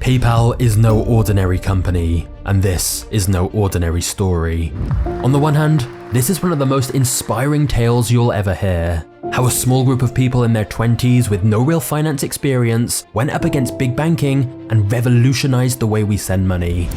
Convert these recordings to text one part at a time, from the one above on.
PayPal is no ordinary company, and this is no ordinary story. On the one hand, this is one of the most inspiring tales you'll ever hear. How a small group of people in their 20s with no real finance experience went up against big banking and revolutionized the way we send money.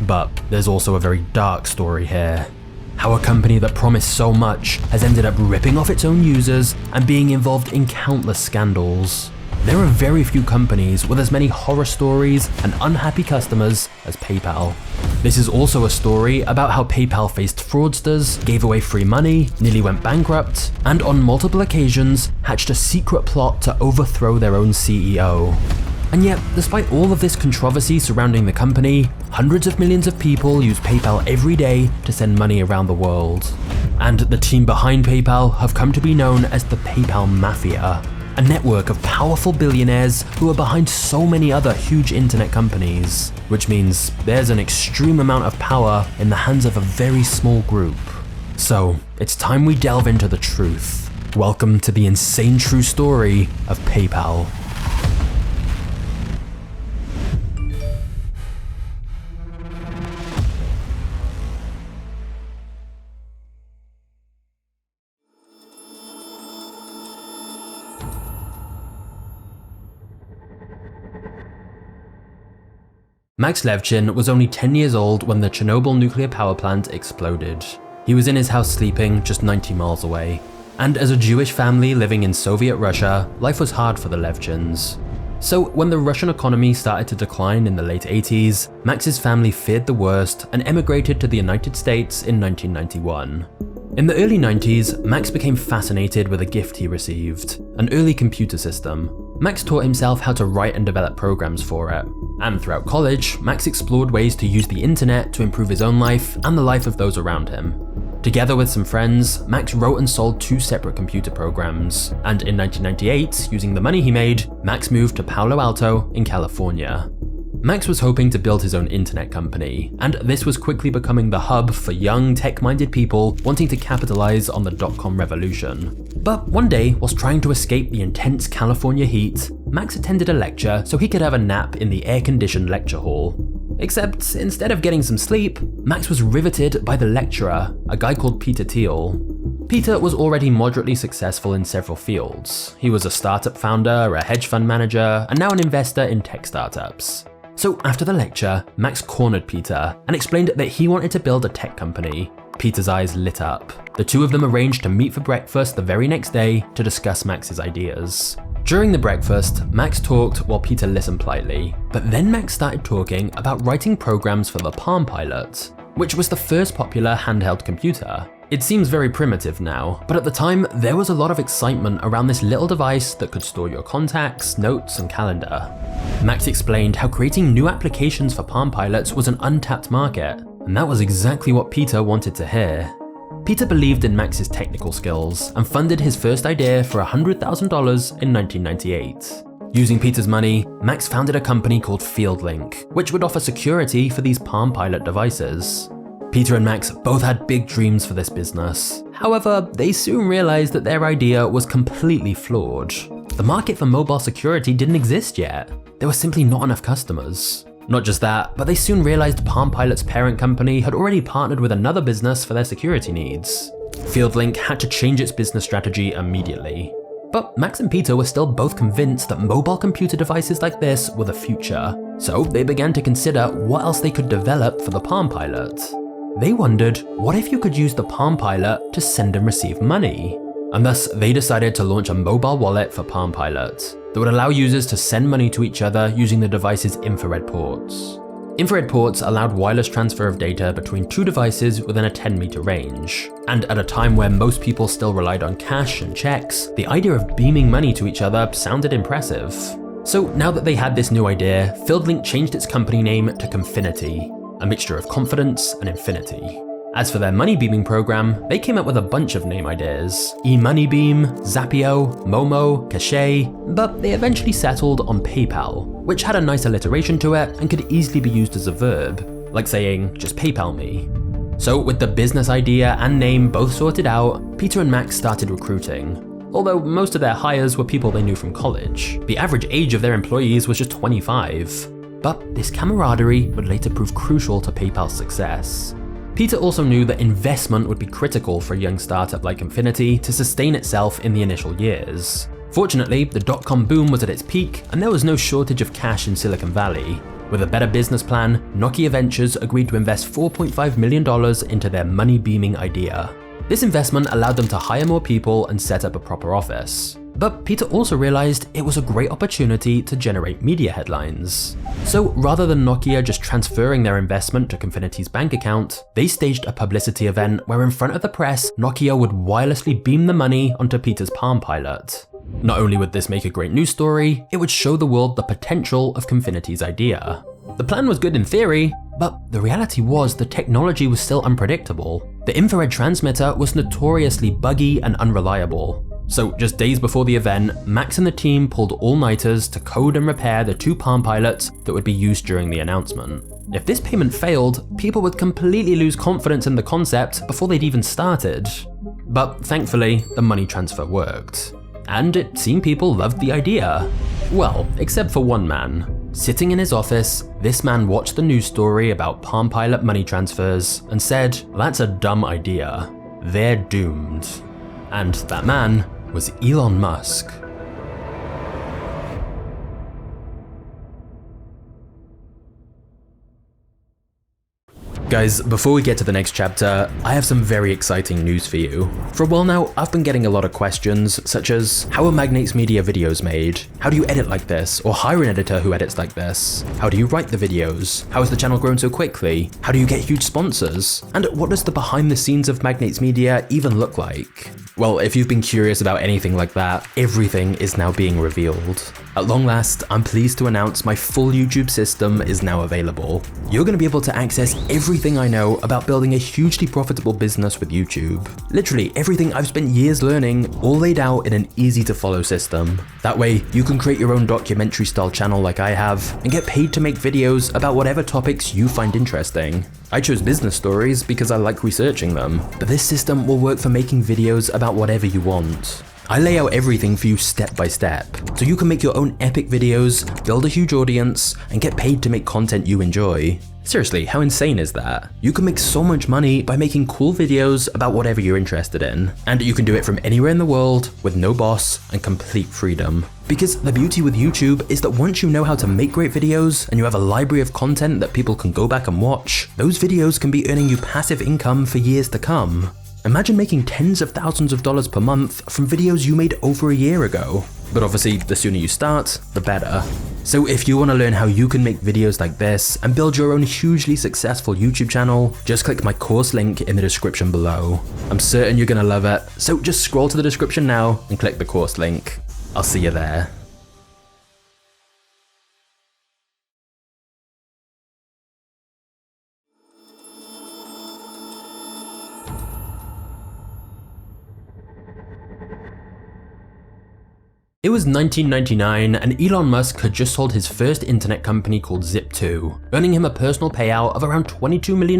But there's also a very dark story here. How a company that promised so much has ended up ripping off its own users and being involved in countless scandals. There are very few companies with as many horror stories and unhappy customers as PayPal. This is also a story about how PayPal faced fraudsters, gave away free money, nearly went bankrupt, and on multiple occasions hatched a secret plot to overthrow their own CEO. And yet, despite all of this controversy surrounding the company, hundreds of millions of people use PayPal every day to send money around the world. And the team behind PayPal have come to be known as the PayPal Mafia, a network of powerful billionaires who are behind so many other huge internet companies, which means there's an extreme amount of power in the hands of a very small group. So, it's time we delve into the truth. Welcome to the insane true story of PayPal. Max Levchin was only 10 years old when the Chernobyl nuclear power plant exploded. He was in his house sleeping just 90 miles away. And as a Jewish family living in Soviet Russia, life was hard for the Levchins. So when the Russian economy started to decline in the late 80s, Max's family feared the worst and emigrated to the United States in 1991. In the early 90s, Max became fascinated with a gift he received, an early computer system. Max taught himself how to write and develop programs for it. And throughout college, Max explored ways to use the internet to improve his own life and the life of those around him. Together with some friends, Max wrote and sold 2 separate computer programs, and in 1998, using the money he made, Max moved to Palo Alto in California. Max was hoping to build his own internet company, and this was quickly becoming the hub for young, tech-minded people wanting to capitalize on the dot-com revolution. But one day, whilst trying to escape the intense California heat, Max attended a lecture so he could have a nap in the air-conditioned lecture hall. Except, instead of getting some sleep, Max was riveted by the lecturer, a guy called Peter Thiel. Peter was already moderately successful in several fields. He was a startup founder, a hedge fund manager, and now an investor in tech startups. So after the lecture, Max cornered Peter and explained that he wanted to build a tech company. Peter's eyes lit up. The two of them arranged to meet for breakfast the very next day to discuss Max's ideas. During the breakfast, Max talked while Peter listened politely, but then Max started talking about writing programs for the Palm Pilot, which was the first popular handheld computer. It seems very primitive now, but at the time, there was a lot of excitement around this little device that could store your contacts, notes, and calendar. Max explained how creating new applications for Palm Pilots was an untapped market, and that was exactly what Peter wanted to hear. Peter believed in Max's technical skills and funded his first idea for $100,000 in 1998. Using Peter's money, Max founded a company called FieldLink, which would offer security for these Palm Pilot devices. Peter and Max both had big dreams for this business. However, they soon realized that their idea was completely flawed. The market for mobile security didn't exist yet. There were simply not enough customers. Not just that, but they soon realized Palm Pilot's parent company had already partnered with another business for their security needs. FieldLink had to change its business strategy immediately. But Max and Peter were still both convinced that mobile computer devices like this were the future. So they began to consider what else they could develop for the Palm Pilot. They wondered, what if you could use the Palm Pilot to send and receive money? And thus, they decided to launch a mobile wallet for Palm Pilot that would allow users to send money to each other using the device's infrared ports. Infrared ports allowed wireless transfer of data between 2 devices within a 10-meter range. And at a time where most people still relied on cash and checks, the idea of beaming money to each other sounded impressive. So now that they had this new idea, FieldLink changed its company name to Confinity, a mixture of confidence and infinity. As for their money beaming program, they came up with a bunch of name ideas: eMoneyBeam, Zappio, Momo, Cache, but they eventually settled on PayPal, which had a nice alliteration to it and could easily be used as a verb, like saying, just PayPal me. So with the business idea and name both sorted out, Peter and Max started recruiting. although most of their hires were people they knew from college. The average age of their employees was just 25. But this camaraderie would later prove crucial to PayPal's success. Peter also knew that investment would be critical for a young startup like Infinity to sustain itself in the initial years. Fortunately, the dot-com boom was at its peak, and there was no shortage of cash in Silicon Valley. With a better business plan, Nokia Ventures agreed to invest $4.5 million into their money-beaming idea. This investment allowed them to hire more people and set up a proper office. But Peter also realized it was a great opportunity to generate media headlines. So rather than Nokia just transferring their investment to Confinity's bank account, they staged a publicity event where in front of the press, Nokia would wirelessly beam the money onto Peter's Palm Pilot. Not only would this make a great news story, it would show the world the potential of Confinity's idea. The plan was good in theory, but the reality was the technology was still unpredictable. The infrared transmitter was notoriously buggy and unreliable. So just days before the event, Max and the team pulled all-nighters to code and repair the 2 Palm Pilots that would be used during the announcement. If this payment failed, people would completely lose confidence in the concept before they'd even started. But thankfully, the money transfer worked. And it seemed people loved the idea. Well, except for one man. Sitting in his office, this man watched the news story about Palm Pilot money transfers and said, "That's a dumb idea. They're doomed." And that man was Elon Musk. Guys, before we get to the next chapter, I have some very exciting news for you. For a while now, I've been getting a lot of questions, such as, how are Magnate's Media videos made? How do you edit like this? Or hire an editor who edits like this? How do you write the videos? How has the channel grown so quickly? How do you get huge sponsors? And what does the behind the scenes of Magnate's Media even look like? Well, if you've been curious about anything like that, everything is now being revealed. At long last, I'm pleased to announce my full YouTube system is now available. You're going to be able to access everything I know about building a hugely profitable business with YouTube. Literally everything I've spent years learning, all laid out in an easy to follow system. That way, you can create your own documentary style channel like I have, and get paid to make videos about whatever topics you find interesting. I chose business stories because I like researching them, but this system will work for making videos about whatever you want. I lay out everything for you step by step, so you can make your own epic videos, build a huge audience, and get paid to make content you enjoy. Seriously, how insane is that? You can make so much money by making cool videos about whatever you're interested in, and you can do it from anywhere in the world with no boss and complete freedom. Because the beauty with YouTube is that once you know how to make great videos and you have a library of content that people can go back and watch, those videos can be earning you passive income for years to come. Imagine making tens of thousands of dollars per month from videos you made over a year ago. But obviously, the sooner you start, the better. So if you want to learn how you can make videos like this and build your own hugely successful YouTube channel, just click my course link in the description below. I'm certain you're gonna love it, so just scroll to the description now and click the course link. I'll see you there. It was 1999 and Elon Musk had just sold his first internet company called Zip2, earning him a personal payout of around $22 million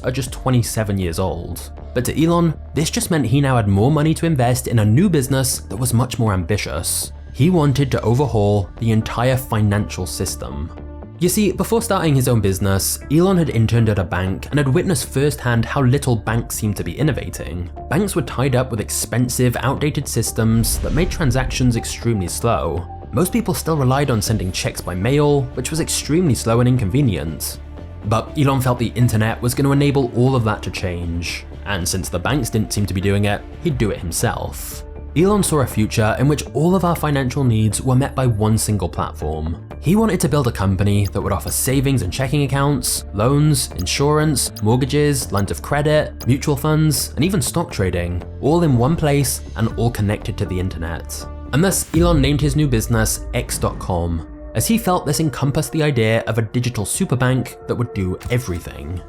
at just 27 years old. But to Elon, this just meant he now had more money to invest in a new business that was much more ambitious. He wanted to overhaul the entire financial system. You see, before starting his own business, Elon had interned at a bank and had witnessed firsthand how little banks seemed to be innovating. Banks were tied up with expensive, outdated systems that made transactions extremely slow. Most people still relied on sending checks by mail, which was extremely slow and inconvenient. But Elon felt the internet was going to enable all of that to change. And since the banks didn't seem to be doing it, he'd do it himself. Elon saw a future in which all of our financial needs were met by one single platform. He wanted to build a company that would offer savings and checking accounts, loans, insurance, mortgages, lines of credit, mutual funds, and even stock trading, all in one place and all connected to the internet. And thus, Elon named his new business X.com, as he felt this encompassed the idea of a digital superbank that would do everything.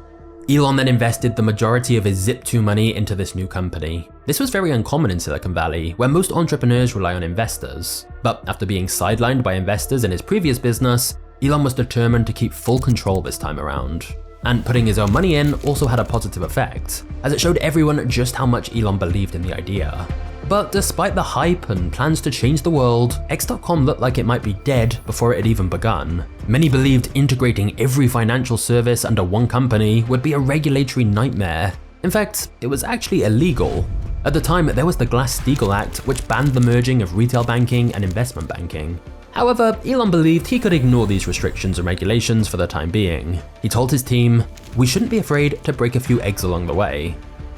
Elon then invested the majority of his Zip2 money into this new company. This was very uncommon in Silicon Valley, where most entrepreneurs rely on investors. But after being sidelined by investors in his previous business, Elon was determined to keep full control this time around. And putting his own money in also had a positive effect, as it showed everyone just how much Elon believed in the idea. But despite the hype and plans to change the world, X.com looked like it might be dead before it had even begun. Many believed integrating every financial service under one company would be a regulatory nightmare. In fact, it was actually illegal. At the time, there was the Glass-Steagall Act, which banned the merging of retail banking and investment banking. However, Elon believed he could ignore these restrictions and regulations for the time being. He told his team, "We shouldn't be afraid to break a few eggs along the way."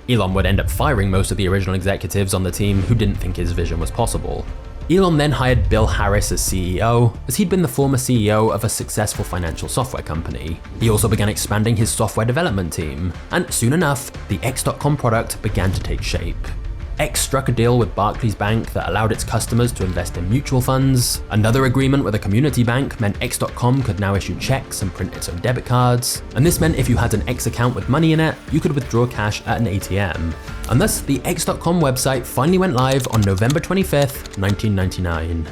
Elon would end up firing most of the original executives on the team who didn't think his vision was possible. Elon then hired Bill Harris as CEO, as he'd been the former CEO of a successful financial software company. He also began expanding his software development team, and soon enough, the X.com product began to take shape. X struck a deal with Barclays Bank that allowed its customers to invest in mutual funds. Another agreement with a community bank meant X.com could now issue checks and print its own debit cards. And this meant if you had an X account with money in it, you could withdraw cash at an ATM. And thus, the X.com website finally went live on November 25th, 1999.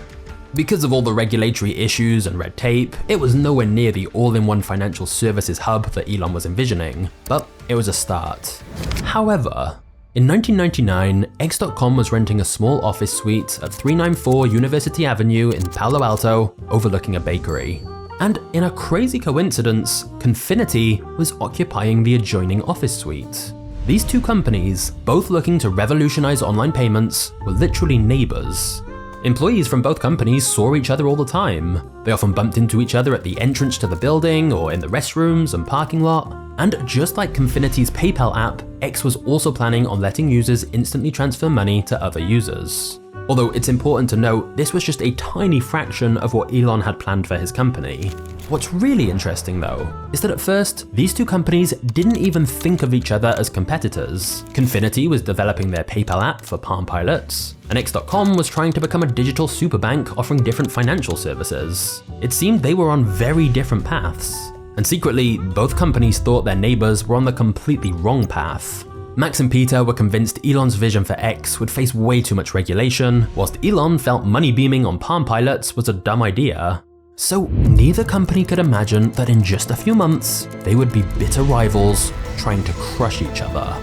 Because of all the regulatory issues and red tape, it was nowhere near the all-in-one financial services hub that Elon was envisioning, but it was a start. However, in 1999, X.com was renting a small office suite at 394 University Avenue in Palo Alto, overlooking a bakery. And in a crazy coincidence, Confinity was occupying the adjoining office suite. These two companies, both looking to revolutionize online payments, were literally neighbors. Employees from both companies saw each other all the time. They often bumped into each other at the entrance to the building or in the restrooms and parking lot. And just like Confinity's PayPal app, X was also planning on letting users instantly transfer money to other users. Although it's important to note, this was just a tiny fraction of what Elon had planned for his company. What's really interesting though, is that at first, these two companies didn't even think of each other as competitors. Confinity was developing their PayPal app for Palm Pilots, and X.com was trying to become a digital superbank offering different financial services. It seemed they were on very different paths. And secretly, both companies thought their neighbors were on the completely wrong path. Max and Peter were convinced Elon's vision for X would face way too much regulation, whilst Elon felt money beaming on Palm Pilots was a dumb idea. So neither company could imagine that in just a few months, they would be bitter rivals trying to crush each other.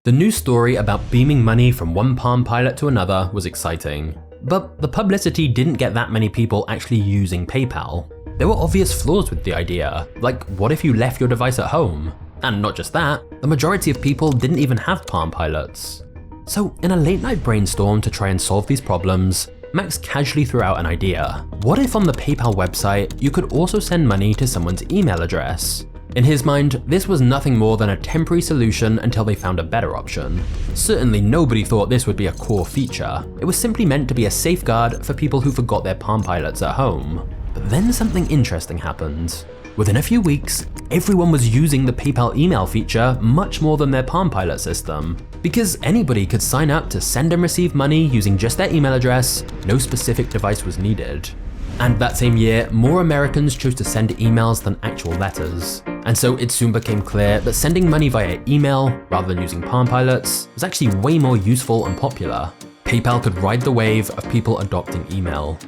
The news story about beaming money from one Palm Pilot to another was exciting, but the publicity didn't get that many people actually using PayPal. There were obvious flaws with the idea, like what if you left your device at home? And not just that, the majority of people didn't even have Palm Pilots. So in a late night brainstorm to try and solve these problems, Max casually threw out an idea. What if on the PayPal website, you could also send money to someone's email address? In his mind, this was nothing more than a temporary solution until they found a better option. Certainly nobody thought this would be a core feature. It was simply meant to be a safeguard for people who forgot their Palm Pilots at home. But then something interesting happened. Within a few weeks, everyone was using the PayPal email feature much more than their Palm Pilot system. Because anybody could sign up to send and receive money using just their email address, no specific device was needed. And that same year, more Americans chose to send emails than actual letters. And so it soon became clear that sending money via email, rather than using Palm Pilots, was actually way more useful and popular. PayPal could ride the wave of people adopting email.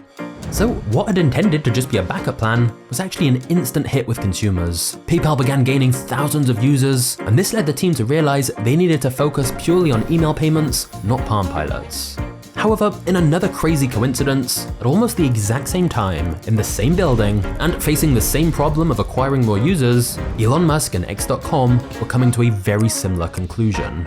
So what had intended to just be a backup plan was actually an instant hit with consumers. PayPal began gaining thousands of users, and this led the team to realize they needed to focus purely on email payments, not Palm Pilots. However, in another crazy coincidence, at almost the exact same time, in the same building, and facing the same problem of acquiring more users, Elon Musk and X.com were coming to a very similar conclusion.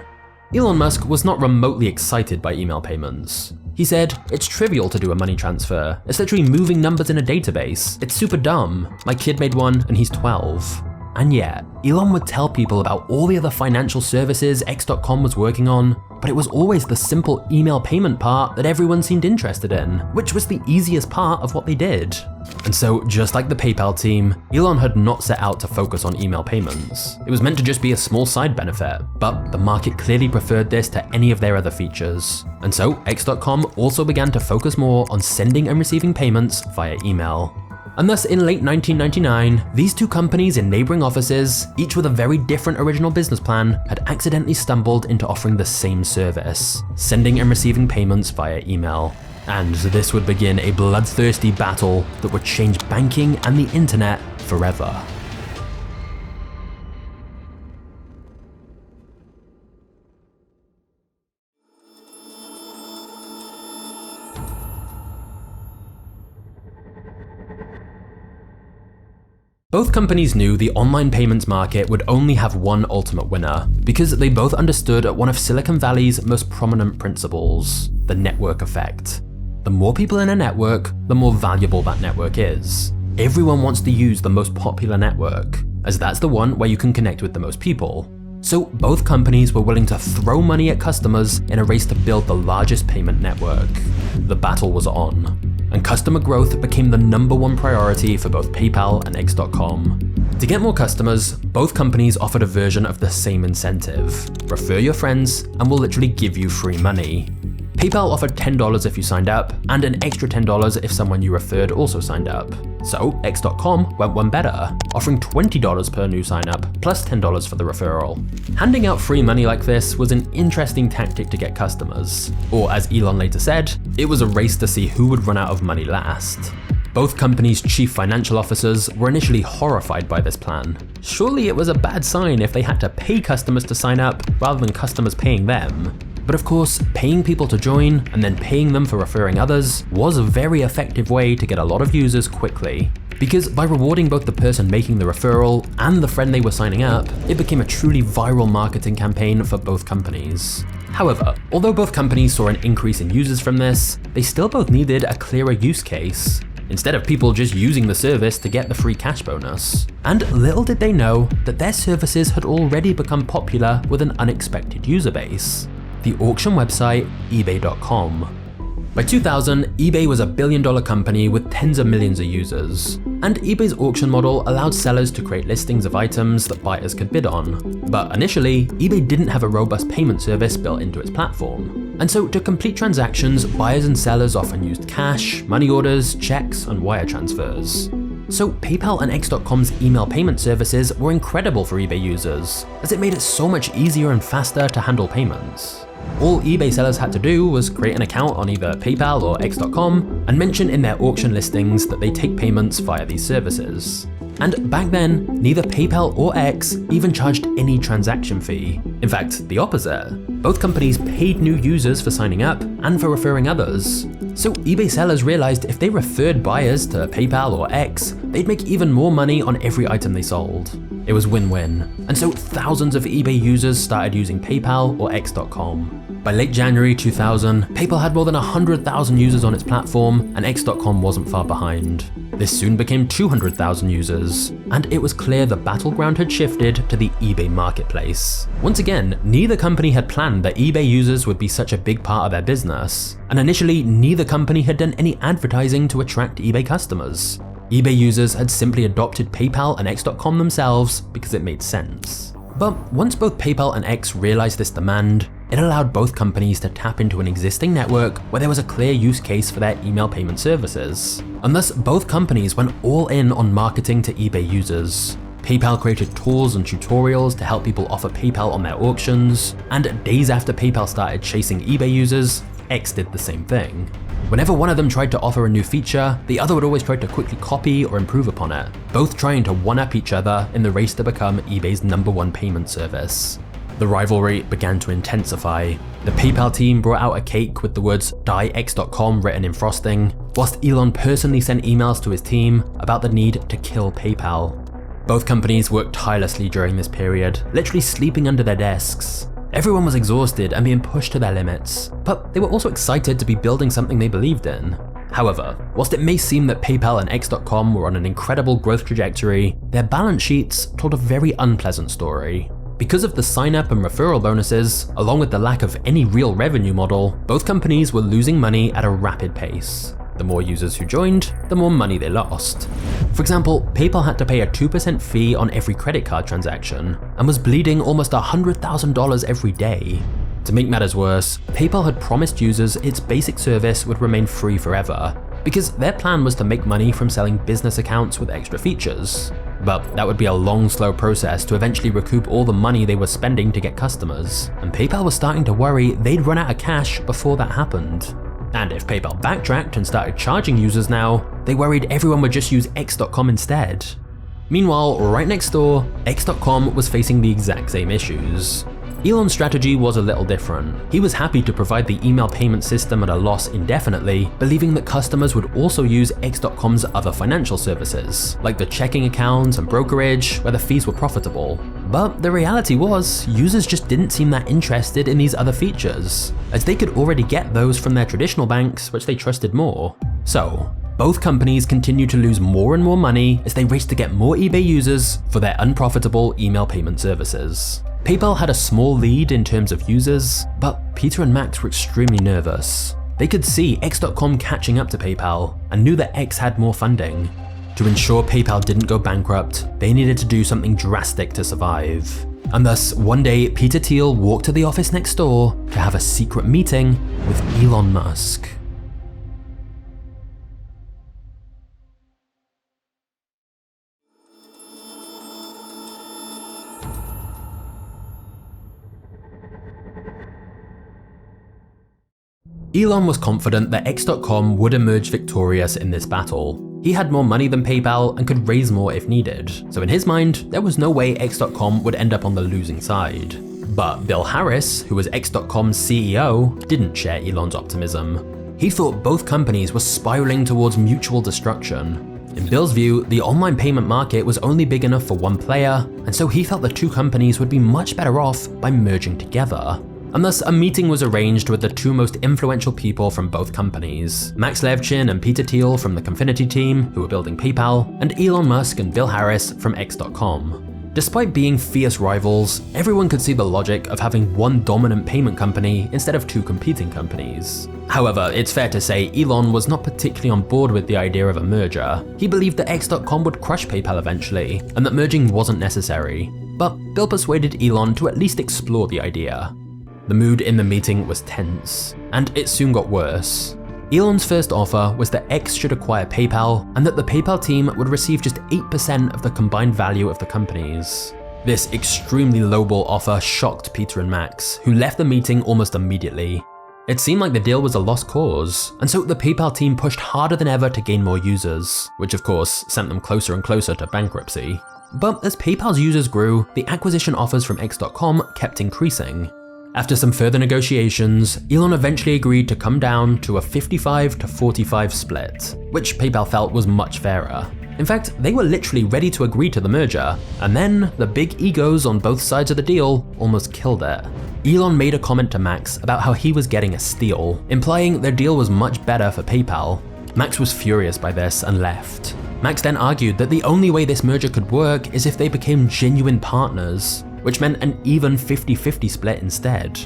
Elon Musk was not remotely excited by email payments. He said, "It's trivial to do a money transfer. It's literally moving numbers in a database. It's super dumb. My kid made one and he's 12. And yet, Elon would tell people about all the other financial services X.com was working on, but it was always the simple email payment part that everyone seemed interested in, which was the easiest part of what they did. And so, just like the PayPal team, Elon had not set out to focus on email payments. It was meant to just be a small side benefit, but the market clearly preferred this to any of their other features. And so, X.com also began to focus more on sending and receiving payments via email. And thus in late 1999, these two companies in neighboring offices, each with a very different original business plan, had accidentally stumbled into offering the same service, sending and receiving payments via email. And this would begin a bloodthirsty battle that would change banking and the internet forever. Both companies knew the online payments market would only have one ultimate winner, because they both understood one of Silicon Valley's most prominent principles, the network effect. The more people in a network, the more valuable that network is. Everyone wants to use the most popular network, as that's the one where you can connect with the most people. So both companies were willing to throw money at customers in a race to build the largest payment network. The battle was on, and customer growth became the #1 priority for both PayPal and X.com. To get more customers, both companies offered a version of the same incentive. Refer your friends and we'll literally give you free money. PayPal offered $10 if you signed up, and an extra $10 if someone you referred also signed up. So X.com went one better, offering $20 per new sign up, plus $10 for the referral. Handing out free money like this was an interesting tactic to get customers. Or as Elon later said, it was a race to see who would run out of money last. Both companies' chief financial officers were initially horrified by this plan. Surely it was a bad sign if they had to pay customers to sign up rather than customers paying them. But of course, paying people to join and then paying them for referring others was a very effective way to get a lot of users quickly. Because by rewarding both the person making the referral and the friend they were signing up, it became a truly viral marketing campaign for both companies. However, although both companies saw an increase in users from this, they still both needed a clearer use case, instead of people just using the service to get the free cash bonus. And little did they know that their services had already become popular with an unexpected user base. The auction website eBay.com. By 2000, eBay was a billion-dollar company with tens of millions of users, and eBay's auction model allowed sellers to create listings of items that buyers could bid on. But initially, eBay didn't have a robust payment service built into its platform. And so to complete transactions, buyers and sellers often used cash, money orders, checks, and wire transfers. So PayPal and X.com's email payment services were incredible for eBay users, as it made it so much easier and faster to handle payments. All eBay sellers had to do was create an account on either PayPal or X.com and mention in their auction listings that they take payments via these services. And back then, neither PayPal or X even charged any transaction fee. In fact, the opposite. Both companies paid new users for signing up and for referring others. So eBay sellers realized if they referred buyers to PayPal or X, they'd make even more money on every item they sold. It was win-win. And so thousands of eBay users started using PayPal or X.com. By late January 2000, PayPal had more than 100,000 users on its platform, and X.com wasn't far behind. This soon became 200,000 users, and it was clear the battleground had shifted to the eBay marketplace. Once again, neither company had planned that eBay users would be such a big part of their business, and initially neither company had done any advertising to attract eBay customers. eBay users had simply adopted PayPal and X.com themselves because it made sense. But once both PayPal and X realized this demand, it allowed both companies to tap into an existing network where there was a clear use case for their email payment services. And thus, both companies went all in on marketing to eBay users. PayPal created tools and tutorials to help people offer PayPal on their auctions, and days after PayPal started chasing eBay users, X did the same thing. Whenever one of them tried to offer a new feature, the other would always try to quickly copy or improve upon it, both trying to one-up each other in the race to become eBay's #1 payment service. The rivalry began to intensify. The PayPal team brought out a cake with the words "Die X.com" written in frosting, whilst Elon personally sent emails to his team about the need to kill PayPal. Both companies worked tirelessly during this period, literally sleeping under their desks. Everyone was exhausted and being pushed to their limits, but they were also excited to be building something they believed in. However, whilst it may seem that PayPal and X.com were on an incredible growth trajectory, their balance sheets told a very unpleasant story. Because of the sign-up and referral bonuses, along with the lack of any real revenue model, both companies were losing money at a rapid pace. The more users who joined, the more money they lost. For example, PayPal had to pay a 2% fee on every credit card transaction, and was bleeding almost $100,000 every day. To make matters worse, PayPal had promised users its basic service would remain free forever, because their plan was to make money from selling business accounts with extra features. But that would be a long, slow process to eventually recoup all the money they were spending to get customers, and PayPal was starting to worry they'd run out of cash before that happened. And if PayPal backtracked and started charging users now, they worried everyone would just use X.com instead. Meanwhile, right next door, X.com was facing the exact same issues. Elon's strategy was a little different. He was happy to provide the email payment system at a loss indefinitely, believing that customers would also use X.com's other financial services, like the checking accounts and brokerage, where the fees were profitable. But the reality was, users just didn't seem that interested in these other features, as they could already get those from their traditional banks, which they trusted more. So, both companies continued to lose more and more money as they raced to get more eBay users for their unprofitable email payment services. PayPal had a small lead in terms of users, but Peter and Max were extremely nervous. They could see X.com catching up to PayPal and knew that X had more funding. To ensure PayPal didn't go bankrupt, they needed to do something drastic to survive. And thus, one day, Peter Thiel walked to the office next door to have a secret meeting with Elon Musk. Elon was confident that X.com would emerge victorious in this battle. He had more money than PayPal and could raise more if needed, so in his mind, there was no way X.com would end up on the losing side. But Bill Harris, who was X.com's CEO, didn't share Elon's optimism. He thought both companies were spiraling towards mutual destruction. In Bill's view, the online payment market was only big enough for one player, and so he felt the two companies would be much better off by merging together. And thus a meeting was arranged with the two most influential people from both companies, Max Levchin and Peter Thiel from the Confinity team, who were building PayPal, and Elon Musk and Bill Harris from X.com. Despite being fierce rivals, everyone could see the logic of having one dominant payment company instead of two competing companies. However, it's fair to say Elon was not particularly on board with the idea of a merger. He believed that X.com would crush PayPal eventually, and that merging wasn't necessary. But Bill persuaded Elon to at least explore the idea. The mood in the meeting was tense, and it soon got worse. Elon's first offer was that X should acquire PayPal, and that the PayPal team would receive just 8% of the combined value of the companies. This extremely lowball offer shocked Peter and Max, who left the meeting almost immediately. It seemed like the deal was a lost cause, and so the PayPal team pushed harder than ever to gain more users, which of course sent them closer and closer to bankruptcy. But as PayPal's users grew, the acquisition offers from X.com kept increasing. After some further negotiations, Elon eventually agreed to come down to a 55-45 split, which PayPal felt was much fairer. In fact, they were literally ready to agree to the merger, and then the big egos on both sides of the deal almost killed it. Elon made a comment to Max about how he was getting a steal, implying their deal was much better for PayPal. Max was furious by this and left. Max then argued that the only way this merger could work is if they became genuine partners, which meant an even 50-50 split instead.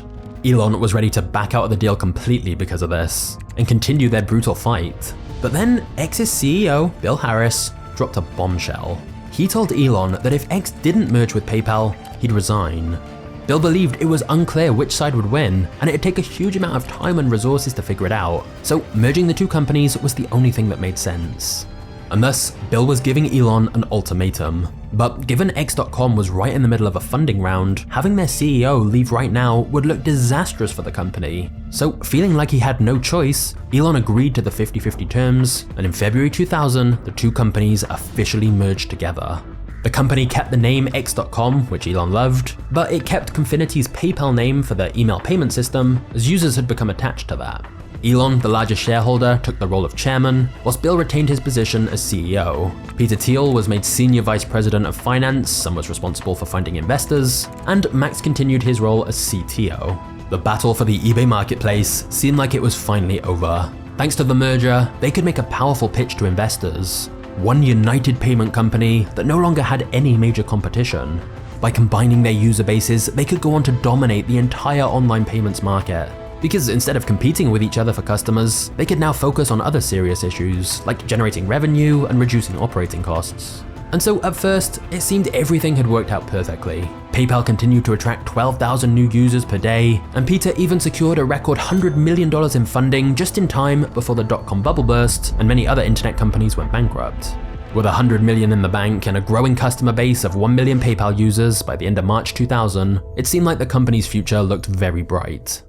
Elon was ready to back out of the deal completely because of this, and continue their brutal fight. But then X's CEO, Bill Harris, dropped a bombshell. He told Elon that if X didn't merge with PayPal, he'd resign. Bill believed it was unclear which side would win, and it'd take a huge amount of time and resources to figure it out, so merging the two companies was the only thing that made sense. And thus, Bill was giving Elon an ultimatum. But given X.com was right in the middle of a funding round, having their CEO leave right now would look disastrous for the company. So feeling like he had no choice, Elon agreed to the 50-50 terms, and in February 2000, the two companies officially merged together. The company kept the name X.com, which Elon loved, but it kept Confinity's PayPal name for their email payment system, as users had become attached to that. Elon, the largest shareholder, took the role of chairman, whilst Bill retained his position as CEO. Peter Thiel was made senior vice president of finance and was responsible for finding investors, and Max continued his role as CTO. The battle for the eBay marketplace seemed like it was finally over. Thanks to the merger, they could make a powerful pitch to investors. One united payment company that no longer had any major competition. By combining their user bases, they could go on to dominate the entire online payments market. Because instead of competing with each other for customers, they could now focus on other serious issues, like generating revenue and reducing operating costs. And so at first, it seemed everything had worked out perfectly. PayPal continued to attract 12,000 new users per day, and Peter even secured a record $100 million in funding just in time before the dot-com bubble burst and many other internet companies went bankrupt. With $100 million in the bank and a growing customer base of 1 million PayPal users by the end of March 2000, it seemed like the company's future looked very bright.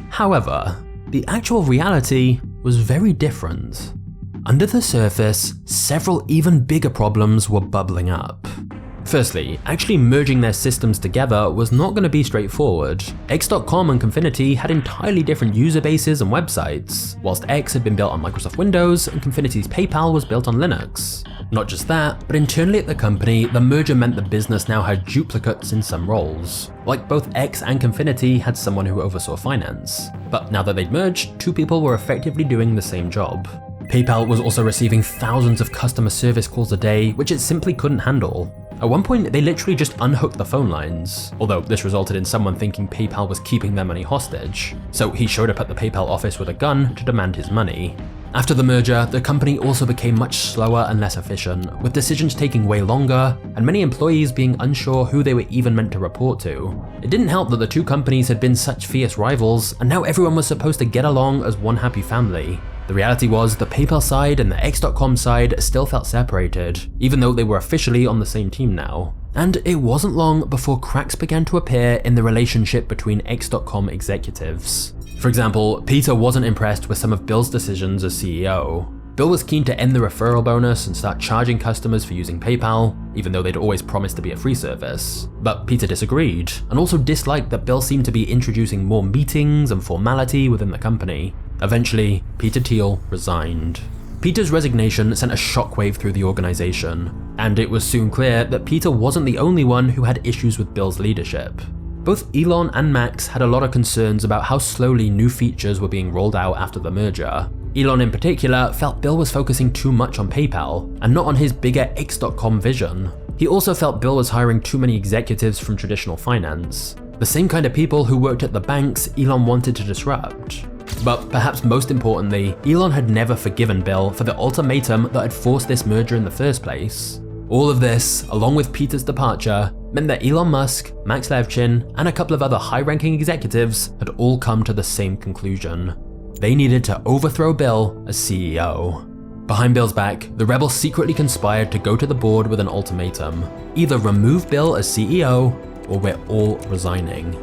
However, the actual reality was very different. Under the surface, several even bigger problems were bubbling up. Firstly, actually merging their systems together was not going to be straightforward. X.com and Confinity had entirely different user bases and websites, whilst X had been built on Microsoft Windows and Confinity's PayPal was built on Linux. Not just that, but internally at the company, the merger meant the business now had duplicates in some roles. Like both X and Confinity had someone who oversaw finance. But now that they'd merged, two people were effectively doing the same job. PayPal was also receiving thousands of customer service calls a day, which it simply couldn't handle. At one point, they literally just unhooked the phone lines, although this resulted in someone thinking PayPal was keeping their money hostage. So he showed up at the PayPal office with a gun to demand his money. After the merger, the company also became much slower and less efficient, with decisions taking way longer, and many employees being unsure who they were even meant to report to. It didn't help that the two companies had been such fierce rivals, and now everyone was supposed to get along as one happy family. The reality was the PayPal side and the X.com side still felt separated, even though they were officially on the same team now. And it wasn't long before cracks began to appear in the relationship between X.com executives. For example, Peter wasn't impressed with some of Bill's decisions as CEO. Bill was keen to end the referral bonus and start charging customers for using PayPal, even though they'd always promised to be a free service. But Peter disagreed, and also disliked that Bill seemed to be introducing more meetings and formality within the company. Eventually, Peter Thiel resigned. Peter's resignation sent a shockwave through the organization, and it was soon clear that Peter wasn't the only one who had issues with Bill's leadership. Both Elon and Max had a lot of concerns about how slowly new features were being rolled out after the merger. Elon in particular felt Bill was focusing too much on PayPal and not on his bigger X.com vision. He also felt Bill was hiring too many executives from traditional finance, the same kind of people who worked at the banks Elon wanted to disrupt. But perhaps most importantly, Elon had never forgiven Bill for the ultimatum that had forced this merger in the first place. All of this, along with Peter's departure, meant that Elon Musk, Max Levchin, and a couple of other high-ranking executives had all come to the same conclusion. They needed to overthrow Bill as CEO. Behind Bill's back, the rebels secretly conspired to go to the board with an ultimatum. Either remove Bill as CEO, or we're all resigning.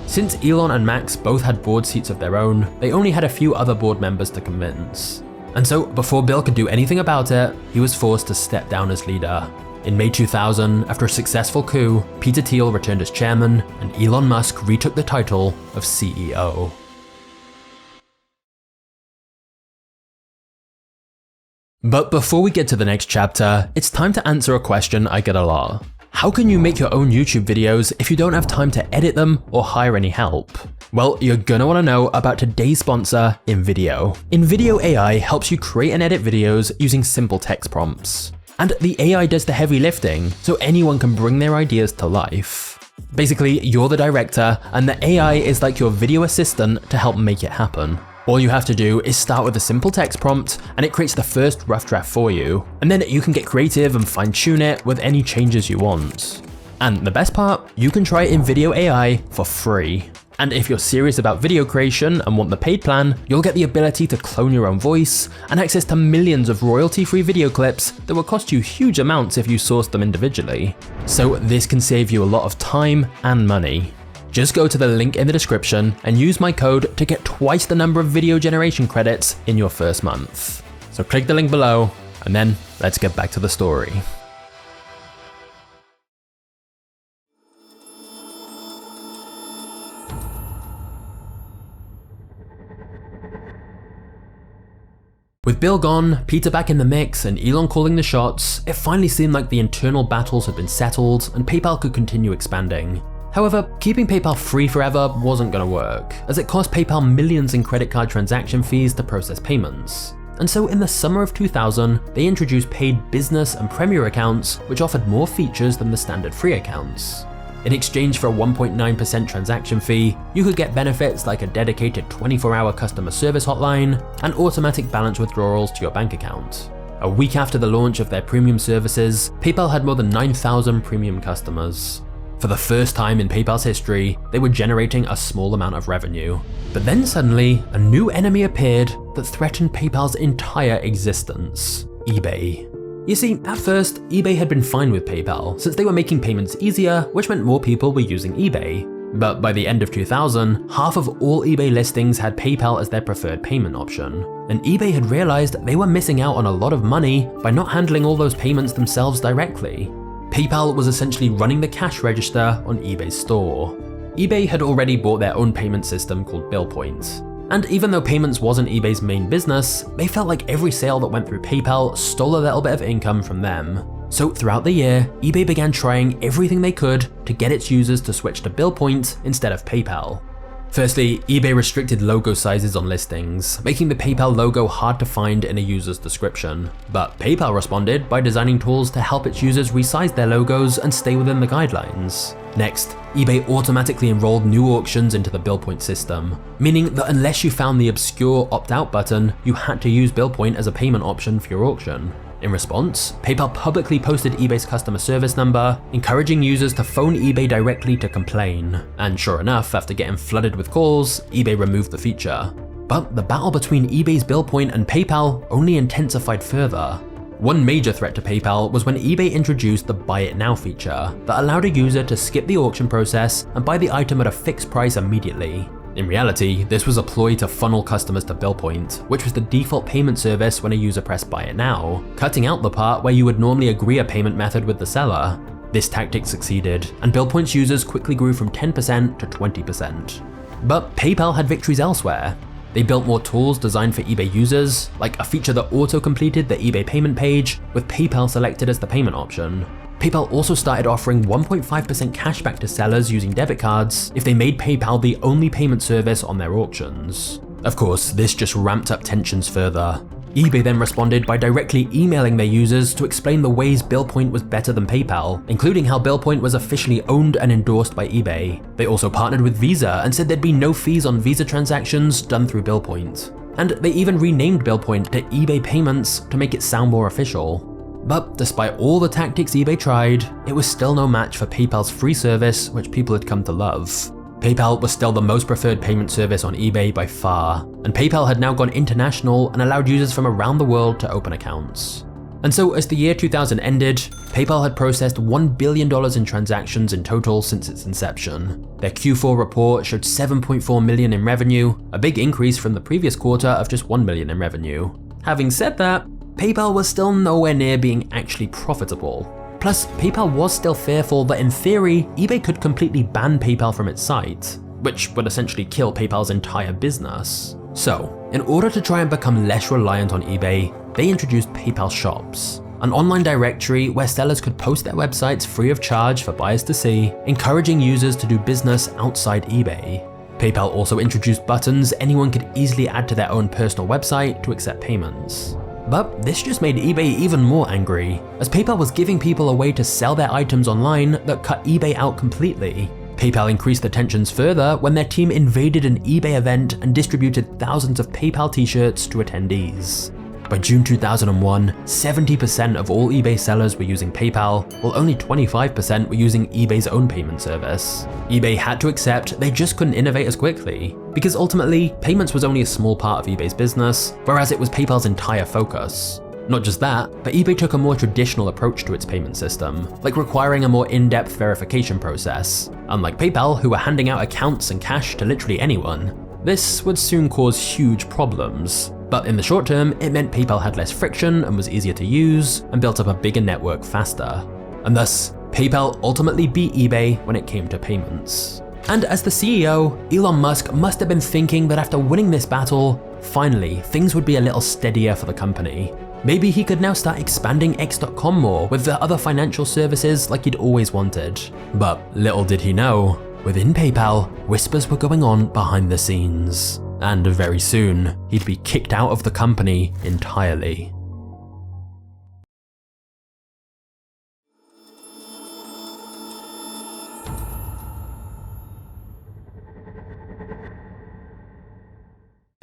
Since Elon and Max both had board seats of their own, they only had a few other board members to convince. And so, before Bill could do anything about it, he was forced to step down as leader. In May 2000, after a successful coup, Peter Thiel returned as chairman, and Elon Musk retook the title of CEO. But before we get to the next chapter, it's time to answer a question I get a lot. How can you make your own YouTube videos if you don't have time to edit them or hire any help? Well, you're gonna wanna know about today's sponsor, InVideo. InVideo AI helps you create and edit videos using simple text prompts. And the AI does the heavy lifting, so anyone can bring their ideas to life. Basically, you're the director, and the AI is like your video assistant to help make it happen. All you have to do is start with a simple text prompt, and it creates the first rough draft for you. And then you can get creative and fine-tune it with any changes you want. And the best part, you can try InVideo AI for free. And if you're serious about video creation and want the paid plan, you'll get the ability to clone your own voice and access to millions of royalty-free video clips that will cost you huge amounts if you source them individually. So this can save you a lot of time and money. Just go to the link in the description and use my code to get twice the number of video generation credits in your first month. So click the link below, and then let's get back to the story. With Bill gone, Peter back in the mix, and Elon calling the shots, it finally seemed like the internal battles had been settled and PayPal could continue expanding. However, keeping PayPal free forever wasn't going to work, as it cost PayPal millions in credit card transaction fees to process payments. And so in the summer of 2000, they introduced paid business and premier accounts, which offered more features than the standard free accounts. In exchange for a 1.9% transaction fee, you could get benefits like a dedicated 24-hour customer service hotline and automatic balance withdrawals to your bank account. A week after the launch of their premium services, PayPal had more than 9,000 premium customers. For the first time in PayPal's history, they were generating a small amount of revenue. But then suddenly, a new enemy appeared that threatened PayPal's entire existence: eBay. You see, at first, eBay had been fine with PayPal since they were making payments easier, which meant more people were using eBay. But by the end of 2000, half of all eBay listings had PayPal as their preferred payment option. And eBay had realized they were missing out on a lot of money by not handling all those payments themselves directly. PayPal was essentially running the cash register on eBay's store. eBay had already bought their own payment system called BillPoint. And even though payments wasn't eBay's main business, they felt like every sale that went through PayPal stole a little bit of income from them. So throughout the year, eBay began trying everything they could to get its users to switch to BillPoint instead of PayPal. Firstly, eBay restricted logo sizes on listings, making the PayPal logo hard to find in a user's description. But PayPal responded by designing tools to help its users resize their logos and stay within the guidelines. Next, eBay automatically enrolled new auctions into the BillPoint system, meaning that unless you found the obscure opt-out button, you had to use BillPoint as a payment option for your auction. In response, PayPal publicly posted eBay's customer service number, encouraging users to phone eBay directly to complain. And sure enough, after getting flooded with calls, eBay removed the feature. But the battle between eBay's BillPoint and PayPal only intensified further. One major threat to PayPal was when eBay introduced the Buy It Now feature that allowed a user to skip the auction process and buy the item at a fixed price immediately. In reality, this was a ploy to funnel customers to BillPoint, which was the default payment service when a user pressed Buy It Now, cutting out the part where you would normally agree a payment method with the seller. This tactic succeeded, and BillPoint's users quickly grew from 10% to 20%. But PayPal had victories elsewhere. They built more tools designed for eBay users, like a feature that auto-completed the eBay payment page with PayPal selected as the payment option. PayPal also started offering 1.5% cashback to sellers using debit cards if they made PayPal the only payment service on their auctions. Of course, this just ramped up tensions further. eBay then responded by directly emailing their users to explain the ways BillPoint was better than PayPal, including how BillPoint was officially owned and endorsed by eBay. They also partnered with Visa and said there'd be no fees on Visa transactions done through BillPoint. And they even renamed BillPoint to eBay Payments to make it sound more official. But despite all the tactics eBay tried, it was still no match for PayPal's free service, which people had come to love. PayPal was still the most preferred payment service on eBay by far, and PayPal had now gone international and allowed users from around the world to open accounts. And so as the year 2000 ended, PayPal had processed $1 billion in transactions in total since its inception. Their Q4 report showed $7.4 million in revenue, a big increase from the previous quarter of just $1 million in revenue. Having said that, PayPal was still nowhere near being actually profitable. Plus, PayPal was still fearful that in theory, eBay could completely ban PayPal from its site, which would essentially kill PayPal's entire business. So, in order to try and become less reliant on eBay, they introduced PayPal Shops, an online directory where sellers could post their websites free of charge for buyers to see, encouraging users to do business outside eBay. PayPal also introduced buttons anyone could easily add to their own personal website to accept payments. But this just made eBay even more angry, as PayPal was giving people a way to sell their items online that cut eBay out completely. PayPal increased the tensions further when their team invaded an eBay event and distributed thousands of PayPal t-shirts to attendees. By June 2001, 70% of all eBay sellers were using PayPal, while only 25% were using eBay's own payment service. eBay had to accept they just couldn't innovate as quickly, because ultimately, payments was only a small part of eBay's business, whereas it was PayPal's entire focus. Not just that, but eBay took a more traditional approach to its payment system, like requiring a more in-depth verification process. Unlike PayPal, who were handing out accounts and cash to literally anyone, this would soon cause huge problems. But in the short term, it meant PayPal had less friction and was easier to use, and built up a bigger network faster. And thus, PayPal ultimately beat eBay when it came to payments. And as the CEO, Elon Musk must have been thinking that after winning this battle, finally, things would be a little steadier for the company. Maybe he could now start expanding X.com more with the other financial services like he'd always wanted. But little did he know, within PayPal, whispers were going on behind the scenes. And very soon, he'd be kicked out of the company entirely.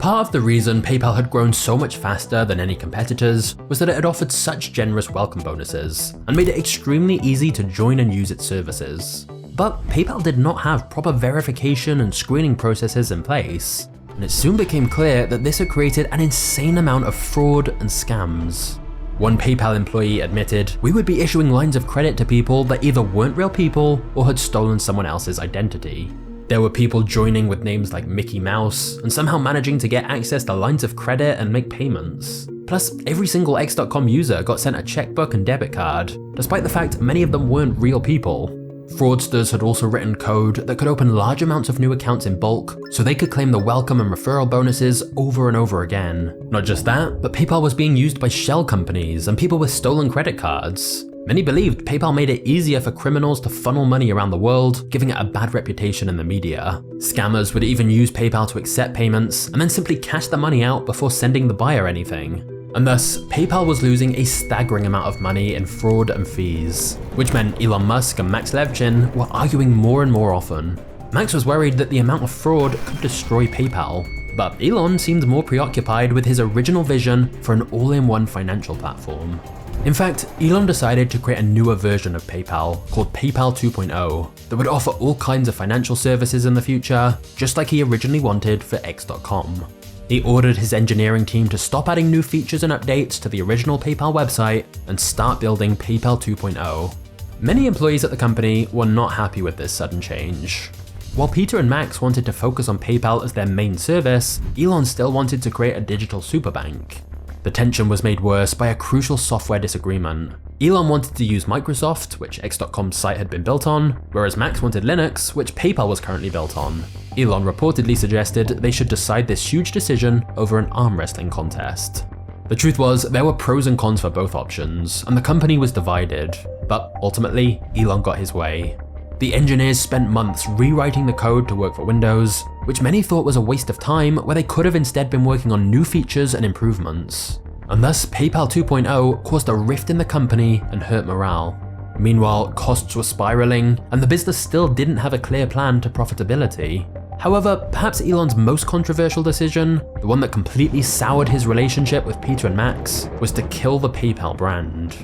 Part of the reason PayPal had grown so much faster than any competitors was that it had offered such generous welcome bonuses and made it extremely easy to join and use its services. But PayPal did not have proper verification and screening processes in place, and it soon became clear that this had created an insane amount of fraud and scams. One PayPal employee admitted, "We would be issuing lines of credit to people that either weren't real people or had stolen someone else's identity." There were people joining with names like Mickey Mouse and somehow managing to get access to lines of credit and make payments. Plus, every single X.com user got sent a checkbook and debit card, despite the fact many of them weren't real people. Fraudsters had also written code that could open large amounts of new accounts in bulk, so they could claim the welcome and referral bonuses over and over again. Not just that, but PayPal was being used by shell companies and people with stolen credit cards. Many believed PayPal made it easier for criminals to funnel money around the world, giving it a bad reputation in the media. Scammers would even use PayPal to accept payments and then simply cash the money out before sending the buyer anything. And thus, PayPal was losing a staggering amount of money in fraud and fees, which meant Elon Musk and Max Levchin were arguing more and more often. Max was worried that the amount of fraud could destroy PayPal, but Elon seemed more preoccupied with his original vision for an all-in-one financial platform. In fact, Elon decided to create a newer version of PayPal called PayPal 2.0 that would offer all kinds of financial services in the future, just like he originally wanted for X.com. He ordered his engineering team to stop adding new features and updates to the original PayPal website and start building PayPal 2.0. Many employees at the company were not happy with this sudden change. While Peter and Max wanted to focus on PayPal as their main service, Elon still wanted to create a digital superbank. The tension was made worse by a crucial software disagreement. Elon wanted to use Microsoft, which X.com's site had been built on, whereas Max wanted Linux, which PayPal was currently built on. Elon reportedly suggested they should decide this huge decision over an arm wrestling contest. The truth was, there were pros and cons for both options, and the company was divided, but ultimately, Elon got his way. The engineers spent months rewriting the code to work for Windows, which many thought was a waste of time where they could have instead been working on new features and improvements. And thus, PayPal 2.0 caused a rift in the company and hurt morale. Meanwhile, costs were spiraling, and the business still didn't have a clear plan to profitability. However, perhaps Elon's most controversial decision, the one that completely soured his relationship with Peter and Max, was to kill the PayPal brand.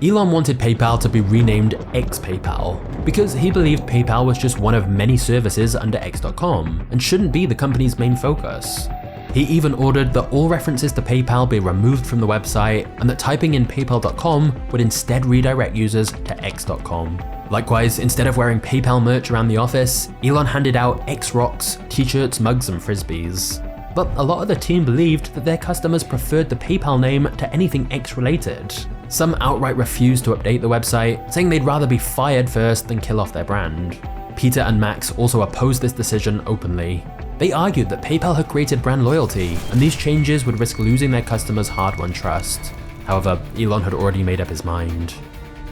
Elon wanted PayPal to be renamed X-PayPal because he believed PayPal was just one of many services under X.com and shouldn't be the company's main focus. He even ordered that all references to PayPal be removed from the website and that typing in paypal.com would instead redirect users to X.com. Likewise, instead of wearing PayPal merch around the office, Elon handed out X-Rocks, t-shirts, mugs, and frisbees. But a lot of the team believed that their customers preferred the PayPal name to anything X-related. Some outright refused to update the website, saying they'd rather be fired first than kill off their brand. Peter and Max also opposed this decision openly. They argued that PayPal had created brand loyalty, and these changes would risk losing their customers' hard-won trust. However, Elon had already made up his mind.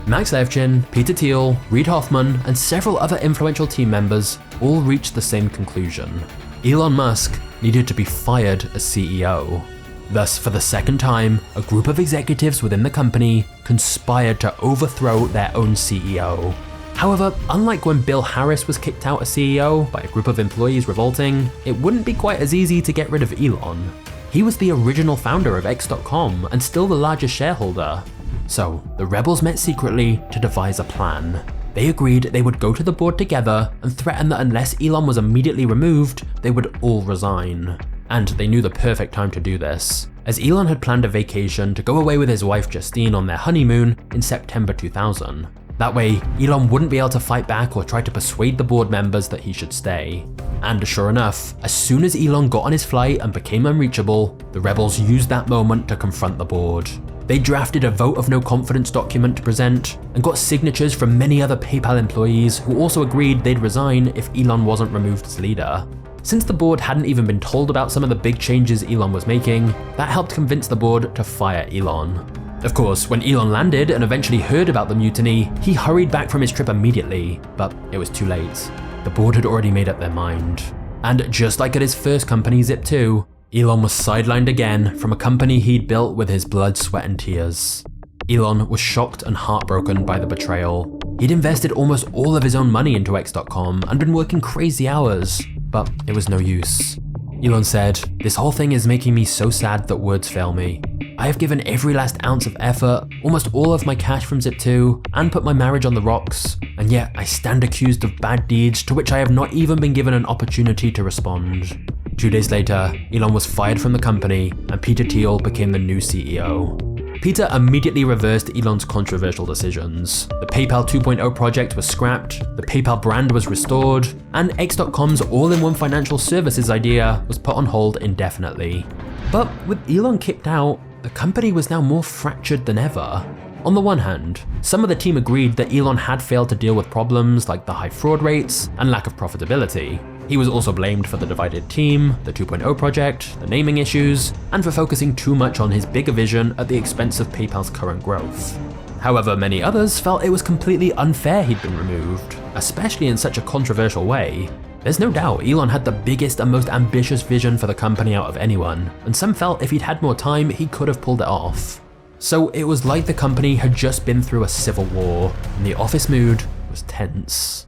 Max Levchin, Peter Thiel, Reid Hoffman, and several other influential team members all reached the same conclusion. Elon Musk needed to be fired as CEO. Thus, for the second time, a group of executives within the company conspired to overthrow their own CEO. However, unlike when Bill Harris was kicked out as CEO by a group of employees revolting, it wouldn't be quite as easy to get rid of Elon. He was the original founder of X.com and still the largest shareholder. So, the rebels met secretly to devise a plan. They agreed they would go to the board together and threaten that unless Elon was immediately removed, they would all resign. And they knew the perfect time to do this, as Elon had planned a vacation to go away with his wife Justine on their honeymoon in September 2000. That way, Elon wouldn't be able to fight back or try to persuade the board members that he should stay. And sure enough, as soon as Elon got on his flight and became unreachable, the rebels used that moment to confront the board. They drafted a vote of no confidence document to present and got signatures from many other PayPal employees who also agreed they'd resign if Elon wasn't removed as leader. Since the board hadn't even been told about some of the big changes Elon was making, that helped convince the board to fire Elon. Of course, when Elon landed and eventually heard about the mutiny, he hurried back from his trip immediately, but it was too late. The board had already made up their mind. And just like at his first company, Zip2, Elon was sidelined again from a company he'd built with his blood, sweat, and tears. Elon was shocked and heartbroken by the betrayal. He'd invested almost all of his own money into X.com and been working crazy hours, but it was no use. Elon said, "This whole thing is making me so sad that words fail me. I have given every last ounce of effort, almost all of my cash from Zip2, and put my marriage on the rocks, and yet I stand accused of bad deeds to which I have not even been given an opportunity to respond." 2 days later, Elon was fired from the company, and Peter Thiel became the new CEO. Peter immediately reversed Elon's controversial decisions. The PayPal 2.0 project was scrapped, the PayPal brand was restored, and X.com's all-in-one financial services idea was put on hold indefinitely. But with Elon kicked out, the company was now more fractured than ever. On the one hand, some of the team agreed that Elon had failed to deal with problems like the high fraud rates and lack of profitability. He was also blamed for the divided team, the 2.0 project, the naming issues, and for focusing too much on his bigger vision at the expense of PayPal's current growth. However, many others felt it was completely unfair he'd been removed, especially in such a controversial way. There's no doubt Elon had the biggest and most ambitious vision for the company out of anyone, and some felt if he'd had more time, he could have pulled it off. So it was like the company had just been through a civil war, and the office mood was tense.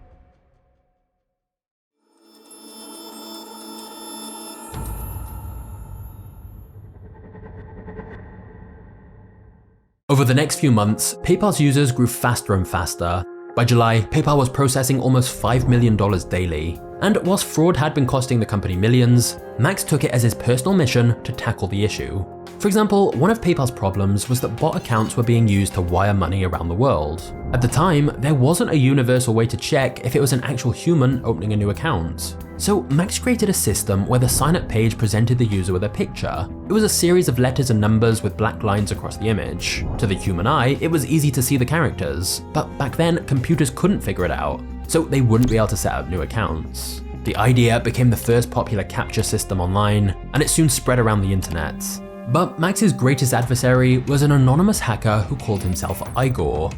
Over the next few months, PayPal's users grew faster and faster. By July, PayPal was processing almost $5 million daily. And whilst fraud had been costing the company millions, Max took it as his personal mission to tackle the issue. For example, one of PayPal's problems was that bot accounts were being used to wire money around the world. At the time, there wasn't a universal way to check if it was an actual human opening a new account. So Max created a system where the sign-up page presented the user with a picture. It was a series of letters and numbers with black lines across the image. To the human eye, it was easy to see the characters, but back then, computers couldn't figure it out, so they wouldn't be able to set up new accounts. The idea became the first popular capture system online, and it soon spread around the internet. But Max's greatest adversary was an anonymous hacker who called himself Igor.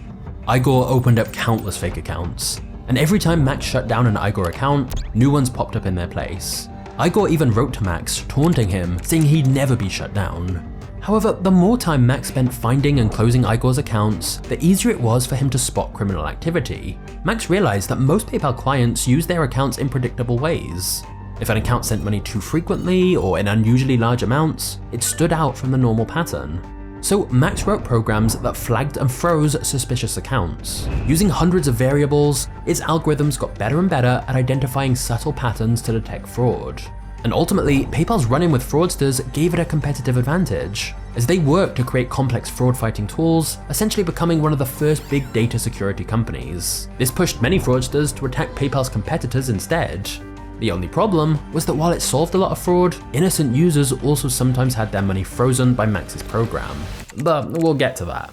Igor opened up countless fake accounts, and every time Max shut down an Igor account, new ones popped up in their place. Igor even wrote to Max, taunting him, saying he'd never be shut down. However, the more time Max spent finding and closing Igor's accounts, the easier it was for him to spot criminal activity. Max realized that most PayPal clients use their accounts in predictable ways. If an account sent money too frequently or in unusually large amounts, it stood out from the normal pattern. So Max wrote programs that flagged and froze suspicious accounts. Using hundreds of variables, its algorithms got better and better at identifying subtle patterns to detect fraud. And ultimately, PayPal's run-in with fraudsters gave it a competitive advantage, as they worked to create complex fraud-fighting tools, essentially becoming one of the first big data security companies. This pushed many fraudsters to attack PayPal's competitors instead. The only problem was that while it solved a lot of fraud, innocent users also sometimes had their money frozen by Max's program. But we'll get to that.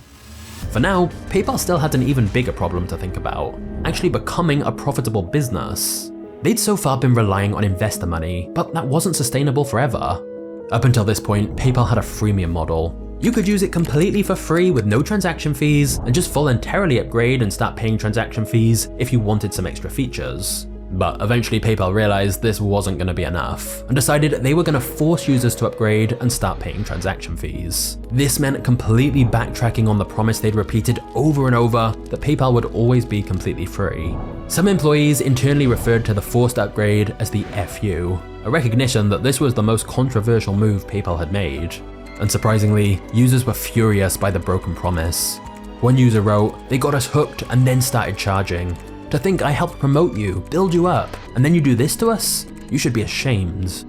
For now, PayPal still had an even bigger problem to think about, actually becoming a profitable business. They'd so far been relying on investor money, but that wasn't sustainable forever. Up until this point, PayPal had a freemium model. You could use it completely for free with no transaction fees and just voluntarily upgrade and start paying transaction fees if you wanted some extra features. But eventually PayPal realized this wasn't going to be enough and decided they were going to force users to upgrade and start paying transaction fees. This meant completely backtracking on the promise they'd repeated over and over that PayPal would always be completely free. Some employees internally referred to the forced upgrade as the FU, a recognition that this was the most controversial move PayPal had made. Unsurprisingly, users were furious by the broken promise. One user wrote, "They got us hooked and then started charging. To think I helped promote you, build you up, and then you do this to us? You should be ashamed."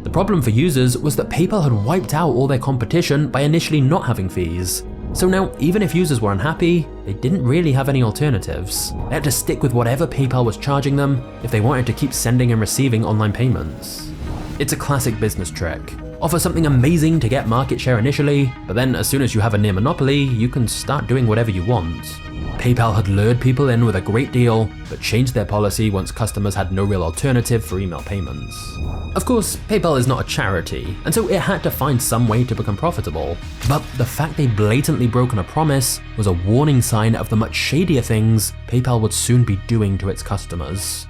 The problem for users was that PayPal had wiped out all their competition by initially not having fees. So now, even if users were unhappy, they didn't really have any alternatives. They had to stick with whatever PayPal was charging them if they wanted to keep sending and receiving online payments. It's a classic business trick. Offer something amazing to get market share initially, but then as soon as you have a near monopoly, you can start doing whatever you want. PayPal had lured people in with a great deal, but changed their policy once customers had no real alternative for email payments. Of course, PayPal is not a charity, and so it had to find some way to become profitable. But the fact they'd blatantly broken a promise was a warning sign of the much shadier things PayPal would soon be doing to its customers.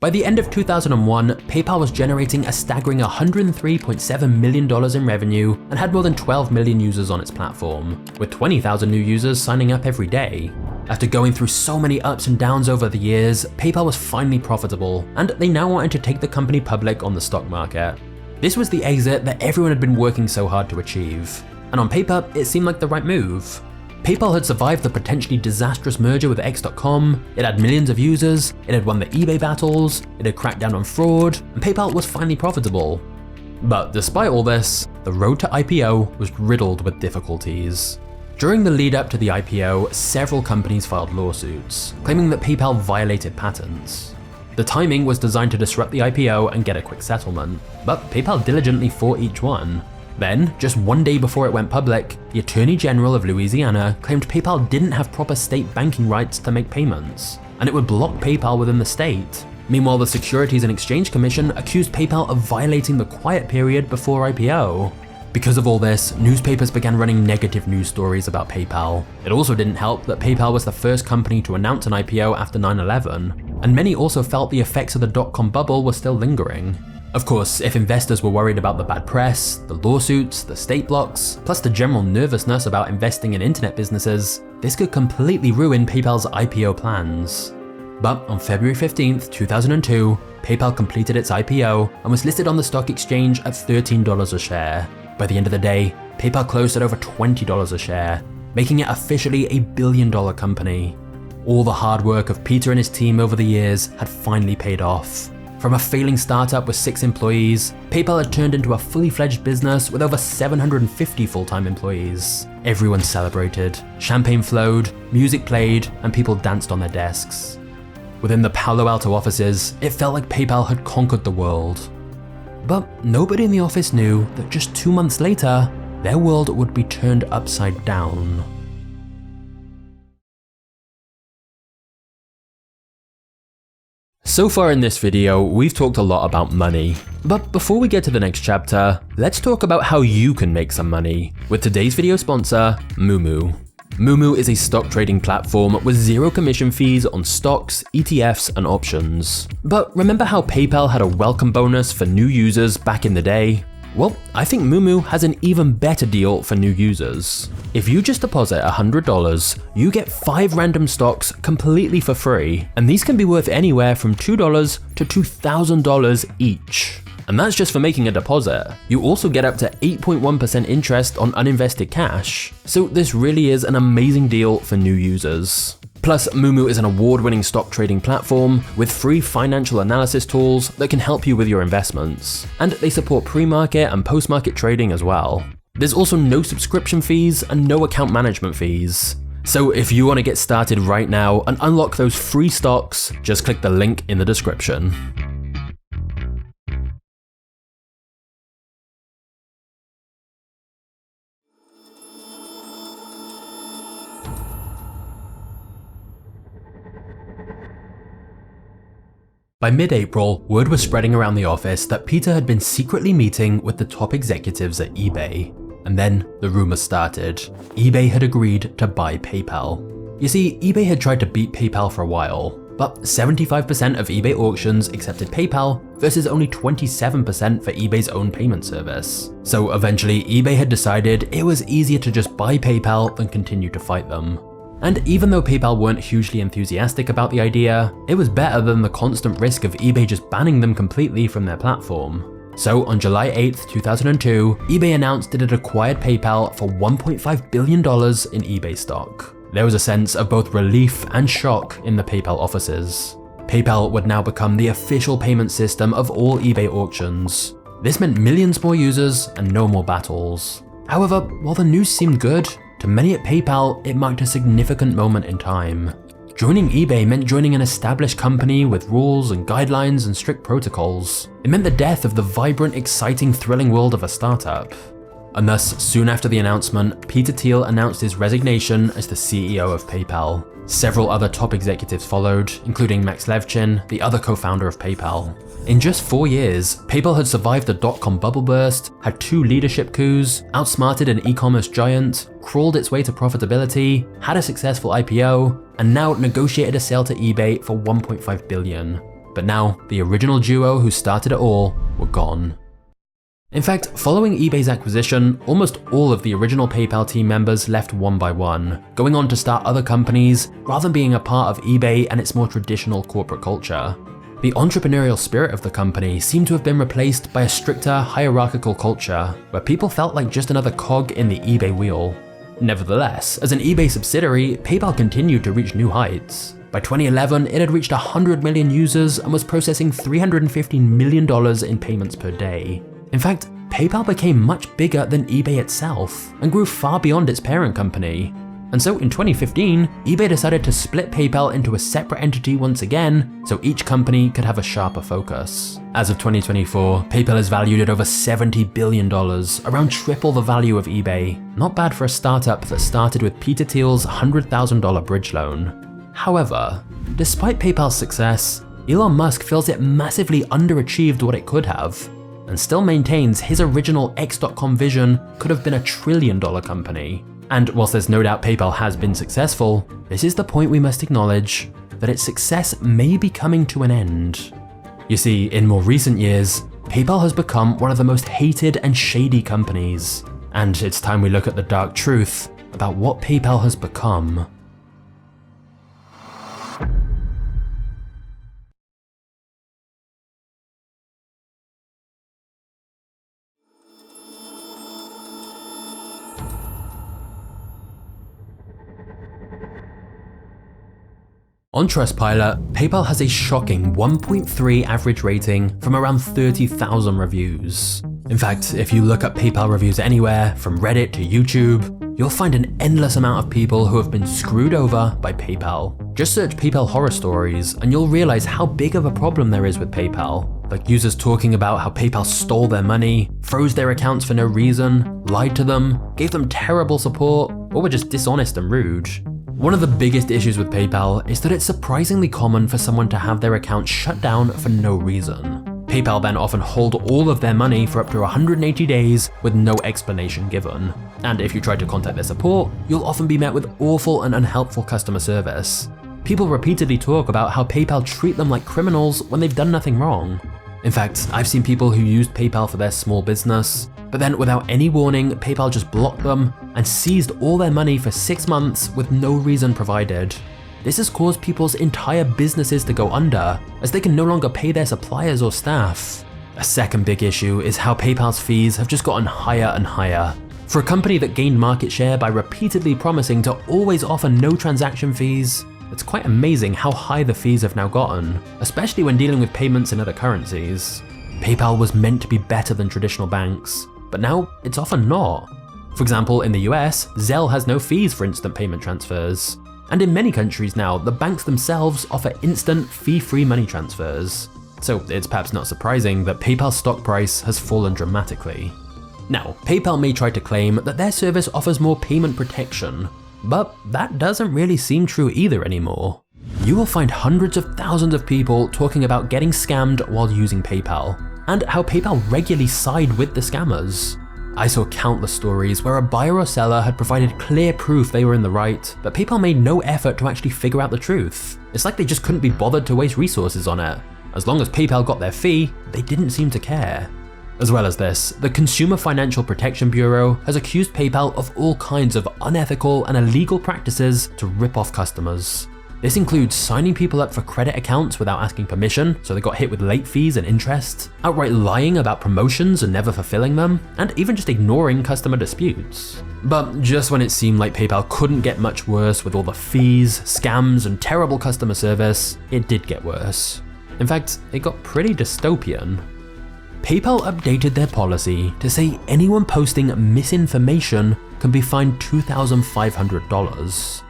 By the end of 2001, PayPal was generating a staggering $103.7 million in revenue and had more than 12 million users on its platform, with 20,000 new users signing up every day. After going through so many ups and downs over the years, PayPal was finally profitable, and they now wanted to take the company public on the stock market. This was the exit that everyone had been working so hard to achieve, and on paper, it seemed like the right move. PayPal had survived the potentially disastrous merger with X.com, it had millions of users, it had won the eBay battles, it had cracked down on fraud, and PayPal was finally profitable. But despite all this, the road to IPO was riddled with difficulties. During the lead up to the IPO, several companies filed lawsuits, claiming that PayPal violated patents. The timing was designed to disrupt the IPO and get a quick settlement, but PayPal diligently fought each one. Then, just one day before it went public, the Attorney General of Louisiana claimed PayPal didn't have proper state banking rights to make payments, and it would block PayPal within the state. Meanwhile, the Securities and Exchange Commission accused PayPal of violating the quiet period before IPO. Because of all this, newspapers began running negative news stories about PayPal. It also didn't help that PayPal was the first company to announce an IPO after 9/11, and many also felt the effects of the dot-com bubble were still lingering. Of course, if investors were worried about the bad press, the lawsuits, the state blocks, plus the general nervousness about investing in internet businesses, this could completely ruin PayPal's IPO plans. But on February 15th, 2002, PayPal completed its IPO and was listed on the stock exchange at $13 a share. By the end of the day, PayPal closed at over $20 a share, making it officially a billion-dollar company. All the hard work of Peter and his team over the years had finally paid off. From a failing startup with 6 employees, PayPal had turned into a fully fledged business with over 750 full-time employees. Everyone celebrated, champagne flowed, music played, and people danced on their desks. Within the Palo Alto offices, it felt like PayPal had conquered the world. But nobody in the office knew that just 2 months later, their world would be turned upside down. So far in this video, we've talked a lot about money. But before we get to the next chapter, let's talk about how you can make some money with today's video sponsor, Moomoo. Moomoo is a stock trading platform with 0 commission fees on stocks, ETFs, and options. But remember how PayPal had a welcome bonus for new users back in the day? Well, I think Moomoo has an even better deal for new users. If you just deposit $100, you get 5 random stocks completely for free, and these can be worth anywhere from $2 to $2,000 each. And that's just for making a deposit. You also get up to 8.1% interest on uninvested cash, so this really is an amazing deal for new users. Plus, Moomoo is an award-winning stock trading platform with free financial analysis tools that can help you with your investments, and they support pre-market and post-market trading as well. There's also no subscription fees and no account management fees. So if you want to get started right now and unlock those free stocks, just click the link in the description. By mid-April, word was spreading around the office that Peter had been secretly meeting with the top executives at eBay. And then the rumors started. eBay had agreed to buy PayPal. You see, eBay had tried to beat PayPal for a while, but 75% of eBay auctions accepted PayPal versus only 27% for eBay's own payment service. So eventually, eBay had decided it was easier to just buy PayPal than continue to fight them. And even though PayPal weren't hugely enthusiastic about the idea, it was better than the constant risk of eBay just banning them completely from their platform. So on July 8th, 2002, eBay announced it had acquired PayPal for $1.5 billion in eBay stock. There was a sense of both relief and shock in the PayPal offices. PayPal would now become the official payment system of all eBay auctions. This meant millions more users and no more battles. However, while the news seemed good, to many at PayPal, it marked a significant moment in time. Joining eBay meant joining an established company with rules and guidelines and strict protocols. It meant the death of the vibrant, exciting, thrilling world of a startup. And thus, soon after the announcement, Peter Thiel announced his resignation as the CEO of PayPal. Several other top executives followed, including Max Levchin, the other co-founder of PayPal. In just 4 years, PayPal had survived the dot-com bubble burst, had 2 leadership coups, outsmarted an e-commerce giant, crawled its way to profitability, had a successful IPO, and now negotiated a sale to eBay for $1.5 billion. But now, the original duo who started it all were gone. In fact, following eBay's acquisition, almost all of the original PayPal team members left one by one, going on to start other companies rather than being a part of eBay and its more traditional corporate culture. The entrepreneurial spirit of the company seemed to have been replaced by a stricter, hierarchical culture, where people felt like just another cog in the eBay wheel. Nevertheless, as an eBay subsidiary, PayPal continued to reach new heights. By 2011, it had reached 100 million users and was processing $315 million in payments per day. In fact, PayPal became much bigger than eBay itself and grew far beyond its parent company. And so in 2015, eBay decided to split PayPal into a separate entity once again, so each company could have a sharper focus. As of 2024, PayPal is valued at over $70 billion, around triple the value of eBay. Not bad for a startup that started with Peter Thiel's $100,000 bridge loan. However, despite PayPal's success, Elon Musk feels it massively underachieved what it could have, and still maintains his original X.com vision could have been a $1 trillion company. And whilst there's no doubt PayPal has been successful, this is the point we must acknowledge, that its success may be coming to an end. You see, in more recent years, PayPal has become one of the most hated and shady companies, and it's time we look at the dark truth about what PayPal has become. On Trustpilot, PayPal has a shocking 1.3 average rating from around 30,000 reviews. In fact, if you look up PayPal reviews anywhere, from Reddit to YouTube, you'll find an endless amount of people who have been screwed over by PayPal. Just search PayPal horror stories and you'll realize how big of a problem there is with PayPal. Like users talking about how PayPal stole their money, froze their accounts for no reason, lied to them, gave them terrible support, or were just dishonest and rude. One of the biggest issues with PayPal is that it's surprisingly common for someone to have their account shut down for no reason. PayPal then often hold all of their money for up to 180 days with no explanation given. And if you try to contact their support, you'll often be met with awful and unhelpful customer service. People repeatedly talk about how PayPal treat them like criminals when they've done nothing wrong. In fact, I've seen people who used PayPal for their small business, but then without any warning, PayPal just blocked them and seized all their money for 6 months with no reason provided. This has caused people's entire businesses to go under, as they can no longer pay their suppliers or staff. A second big issue is how PayPal's fees have just gotten higher and higher. For a company that gained market share by repeatedly promising to always offer no transaction fees, it's quite amazing how high the fees have now gotten, especially when dealing with payments in other currencies. PayPal was meant to be better than traditional banks, but now it's often not. For example, in the US, Zelle has no fees for instant payment transfers. And in many countries now, the banks themselves offer instant, fee-free money transfers. So it's perhaps not surprising that PayPal's stock price has fallen dramatically. Now, PayPal may try to claim that their service offers more payment protection, but that doesn't really seem true either anymore. You will find hundreds of thousands of people talking about getting scammed while using PayPal, and how PayPal regularly side with the scammers. I saw countless stories where a buyer or seller had provided clear proof they were in the right, but PayPal made no effort to actually figure out the truth. It's like they just couldn't be bothered to waste resources on it. As long as PayPal got their fee, they didn't seem to care. As well as this, the Consumer Financial Protection Bureau has accused PayPal of all kinds of unethical and illegal practices to rip off customers. This includes signing people up for credit accounts without asking permission, so they got hit with late fees and interest, outright lying about promotions and never fulfilling them, and even just ignoring customer disputes. But just when it seemed like PayPal couldn't get much worse with all the fees, scams, and terrible customer service, it did get worse. In fact, it got pretty dystopian. PayPal updated their policy to say anyone posting misinformation can be fined $2,500.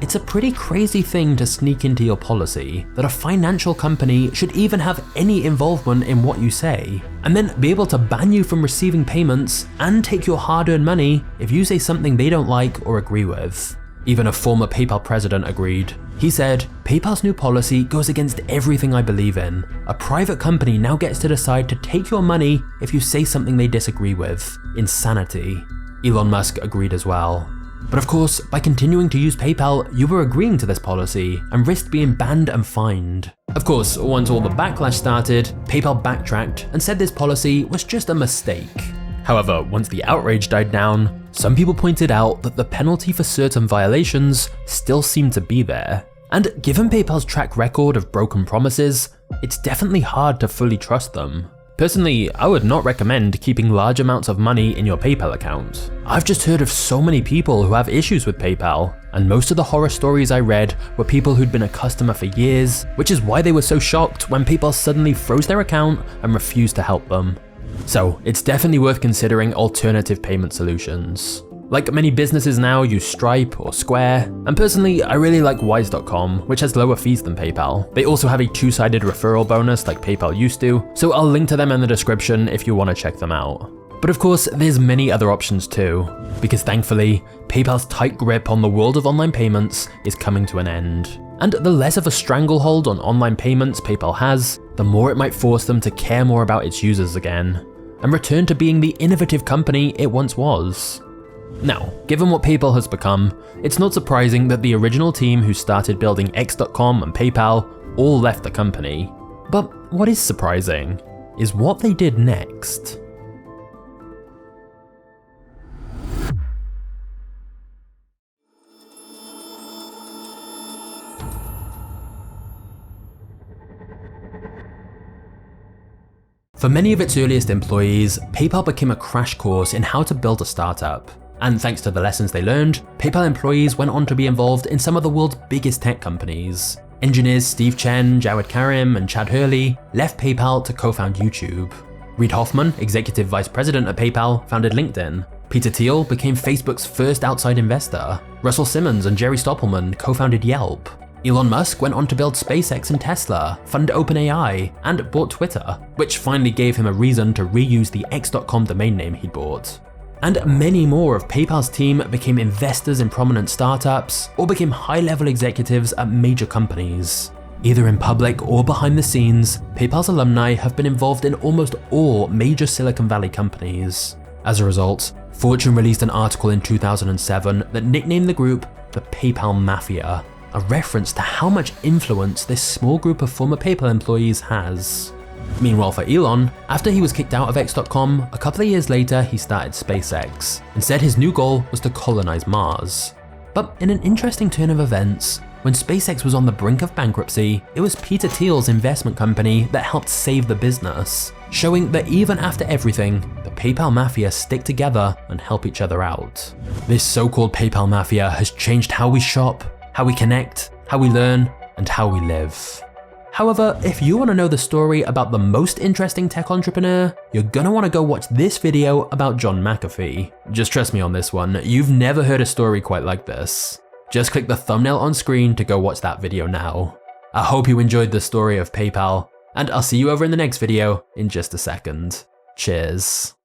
It's a pretty crazy thing to sneak into your policy, that a financial company should even have any involvement in what you say, and then be able to ban you from receiving payments and take your hard-earned money if you say something they don't like or agree with. Even a former PayPal president agreed. He said, "PayPal's new policy goes against everything I believe in. A private company now gets to decide to take your money if you say something they disagree with. Insanity." Elon Musk agreed as well. But of course, by continuing to use PayPal, you were agreeing to this policy and risked being banned and fined. Of course, once all the backlash started, PayPal backtracked and said this policy was just a mistake. However, once the outrage died down, some people pointed out that the penalty for certain violations still seemed to be there. And given PayPal's track record of broken promises, it's definitely hard to fully trust them. Personally, I would not recommend keeping large amounts of money in your PayPal account. I've just heard of so many people who have issues with PayPal, and most of the horror stories I read were people who'd been a customer for years, which is why they were so shocked when PayPal suddenly froze their account and refused to help them. So it's definitely worth considering alternative payment solutions. Like many businesses now use Stripe or Square, and personally I really like Wise.com, which has lower fees than PayPal. They also have a two-sided referral bonus like PayPal used to, so I'll link to them in the description if you want to check them out. But of course, there's many other options too, because thankfully, PayPal's tight grip on the world of online payments is coming to an end. And the less of a stranglehold on online payments PayPal has, the more it might force them to care more about its users again, and return to being the innovative company it once was. Now, given what PayPal has become, it's not surprising that the original team who started building X.com and PayPal all left the company. But what is surprising is what they did next. For many of its earliest employees, PayPal became a crash course in how to build a startup. And thanks to the lessons they learned, PayPal employees went on to be involved in some of the world's biggest tech companies. Engineers Steve Chen, Jawed Karim, and Chad Hurley left PayPal to co-found YouTube. Reid Hoffman, executive vice president at PayPal, founded LinkedIn. Peter Thiel became Facebook's first outside investor. Russell Simmons and Jerry Stoppelman co-founded Yelp. Elon Musk went on to build SpaceX and Tesla, fund OpenAI, and bought Twitter, which finally gave him a reason to reuse the X.com domain name he'd bought. And many more of PayPal's team became investors in prominent startups or became high-level executives at major companies. Either in public or behind the scenes, PayPal's alumni have been involved in almost all major Silicon Valley companies. As a result, Fortune released an article in 2007 that nicknamed the group the PayPal Mafia, a reference to how much influence this small group of former PayPal employees has. Meanwhile for Elon, after he was kicked out of X.com, a couple of years later he started SpaceX and said his new goal was to colonize Mars. But in an interesting turn of events, when SpaceX was on the brink of bankruptcy, it was Peter Thiel's investment company that helped save the business, showing that even after everything, the PayPal Mafia stick together and help each other out. This so-called PayPal Mafia has changed how we shop, how we connect, how we learn, and how we live. However, if you want to know the story about the most interesting tech entrepreneur, you're gonna want to go watch this video about John McAfee. Just trust me on this one, you've never heard a story quite like this. Just click the thumbnail on screen to go watch that video now. I hope you enjoyed the story of PayPal, and I'll see you over in the next video in just a second. Cheers.